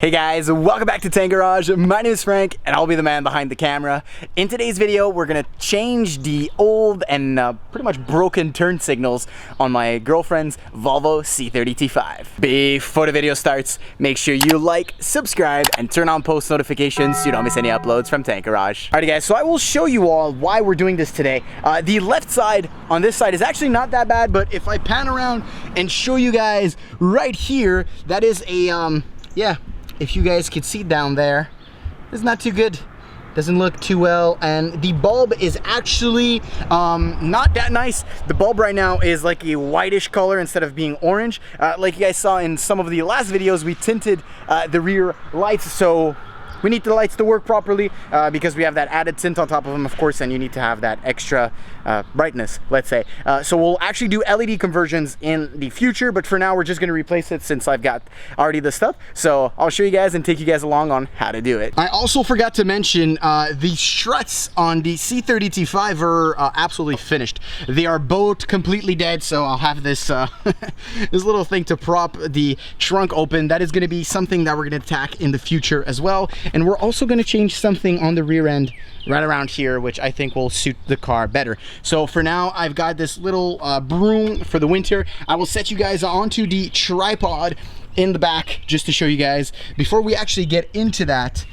Hey guys, welcome back to Tank Garage. My name is Frank and I'll be the man behind the camera. In today's video, we're gonna change the old and pretty much broken turn signals on my girlfriend's VOLVO C30 T5. Before the video starts, make sure you like, subscribe, and turn on post notifications so you don't miss any uploads from Tank Garage. Alrighty guys, so I will show you all why we're doing this today. The left side on this side is actually not that bad, but if I pan around and show you guys right here, that is a, if you guys could see down there, it's not too good. Doesn't look too well, and the bulb is actually not that nice. The bulb right now is like a whitish color instead of being orange. Like you guys saw in some of the last videos, we tinted the rear lights, so we need the lights to work properly because we have that added tint on top of them, of course, and you need to have that extra brightness, let's say. So we'll actually do LED conversions in the future, but for now we're just going to replace it since I've got already the stuff. So I'll show you guys and take you guys along on how to do it. I also forgot to mention the struts on the C30 T5 are absolutely finished. They are both completely dead, so I'll have this this little thing to prop the trunk open. That is going to be something that we're going to attack in the future as well. And we're also going to change something on the rear end right around here, which I think will suit the car better. So for now, I've got this little broom for the winter. I will set you guys onto the tripod in the back just to show you guys before we actually get into that,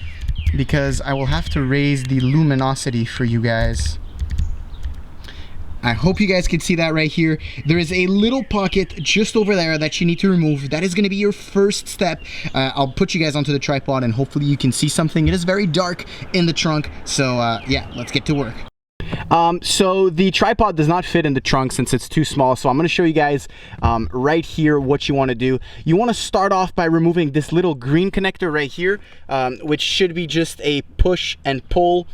because I will have to raise the luminosity for you guys. I hope you guys can see that right here. There is a little pocket just over there that you need to remove. That is going to be your first step. I'll put you guys onto the tripod and hopefully you can see something. It is very dark in the trunk, so yeah, let's get to work. So the tripod does not fit in the trunk since it's too small, so I'm going to show you guys right here what you want to do. You want to start off by removing this little green connector right here, which should be just a push and pull.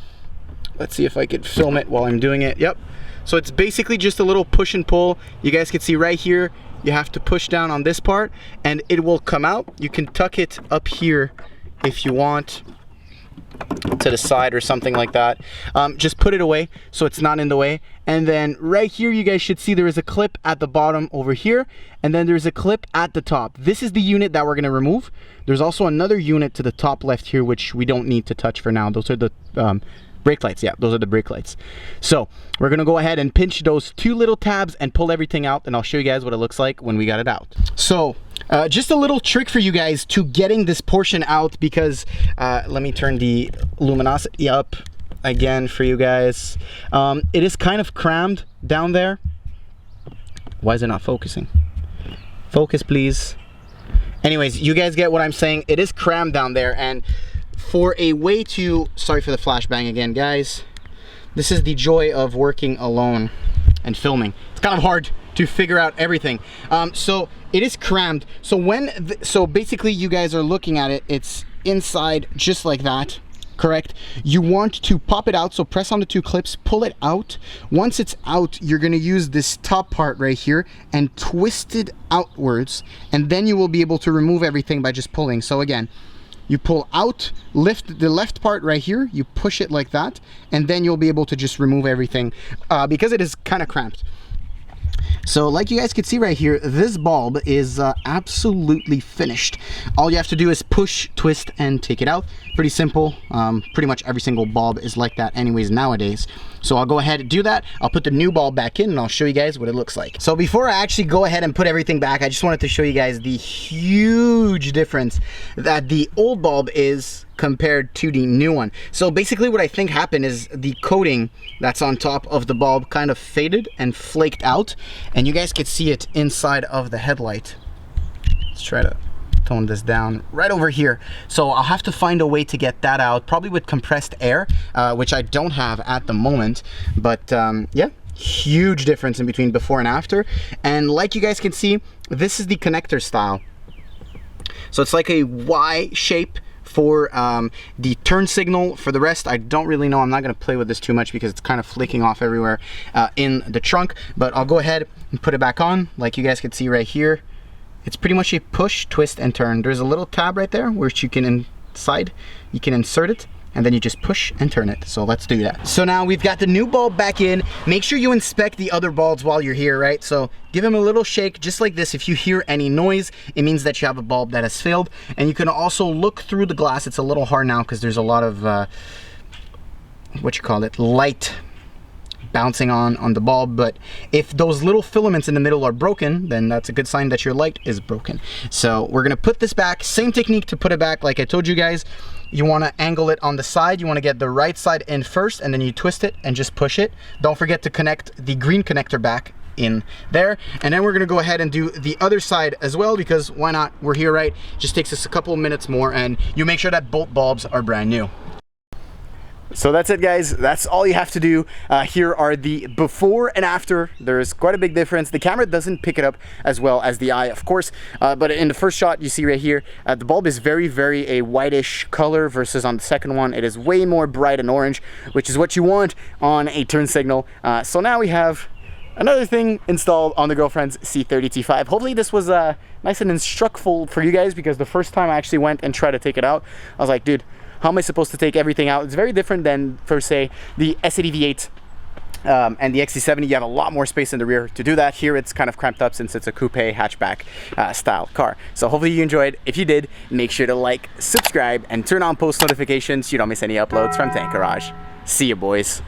Let's see if I could film it while I'm doing it. Yep. So it's basically just a little push and pull. You guys can see right here, you have to push down on this part and it will come out. You can tuck it up here if you want, to the side or something like that. Just put it away so it's not in the way. And then right here, you guys should see there is a clip at the bottom over here, and then there's a clip at the top. This is the unit that we're going to remove. There's also another unit to the top left here, which we don't need to touch for now. Those are the brake lights. Yeah, those are the brake lights. So we're gonna go ahead and pinch those two little tabs and pull everything out, and I'll show you guys what it looks like when we got it out. So just a little trick for you guys to getting this portion out, because let me turn the luminosity up again for you guys. It is kind of crammed down there. Why is it not focusing? Focus, please. Anyways, you guys get what I'm saying. It is crammed down there, and for a way to, sorry for the flashbang again, guys. This is the joy of working alone and filming. It's kind of hard to figure out everything. So it is crammed. So so basically you guys are looking at it, it's inside just like that, correct? You want to pop it out, so press on the two clips, pull it out. Once it's out, you're gonna use this top part right here and twist it outwards, and then you will be able to remove everything by just pulling. So again, you pull out, lift the left part right here, you push it like that, and then you'll be able to just remove everything because it is kind of cramped. So like you guys can see right here, this bulb is absolutely finished. All you have to do is push, twist, and take it out. Pretty simple. Pretty much every single bulb is like that anyways nowadays. So I'll go ahead and do that. I'll put the new bulb back in and I'll show you guys what it looks like. So before I actually go ahead and put everything back, I just wanted to show you guys the huge difference that the old bulb is compared to the new one. So basically what I think happened is the coating that's on top of the bulb kind of faded and flaked out, and you guys can see it inside of the headlight. Let's try to tone this down right over here. So I'll have to find a way to get that out, probably with compressed air, which I don't have at the moment, but yeah, huge difference in between before and after. And like you guys can see, this is the connector style. So it's like a Y shape for the turn signal. For the rest, I don't really know. I'm not going to play with this too much because it's kind of flicking off everywhere in the trunk, but I'll go ahead and put it back on. Like you guys can see right here, it's pretty much a push, twist, and turn. There's a little tab right there which you can insert it, and then you just push and turn it. So let's do that. So now we've got the new bulb back in. Make sure you inspect the other bulbs while you're here, right? So give them a little shake, just like this. If you hear any noise, it means that you have a bulb that has failed. And you can also look through the glass. It's a little hard now because there's a lot of, light bouncing on the bulb, but if those little filaments in the middle are broken, then that's a good sign that your light is broken. So we're gonna put this back. Same technique to put it back. Like I told you guys, you want to angle it on the side. You want to get the right side in first, and then you twist it and just push it. Don't forget to connect the green connector back in there, and then we're gonna go ahead and do the other side as well, because why not? We're here, right? Just takes us a couple of minutes more, and you make sure that both bulbs are brand new. So that's it, guys. That's all you have to do. Here are the before and after. There's quite a big difference. The camera doesn't pick it up as well as the eye, of course, but in the first shot you see right here, the bulb is very a whitish color, versus on the second one it is way more bright and orange, which is what you want on a turn signal. So now we have another thing installed on the girlfriend's C30 T5. Hopefully this was nice and instructful for you guys, because the first time I actually went and tried to take it out, I was like, dude, how am I supposed to take everything out? It's very different than, for say, the S80 V8 and the XC70. You have a lot more space in the rear to do that. Here it's kind of cramped up since it's a coupe hatchback style car. So hopefully you enjoyed. If you did, make sure to like, subscribe, and turn on post notifications so you don't miss any uploads from Tank Garage. See you, boys.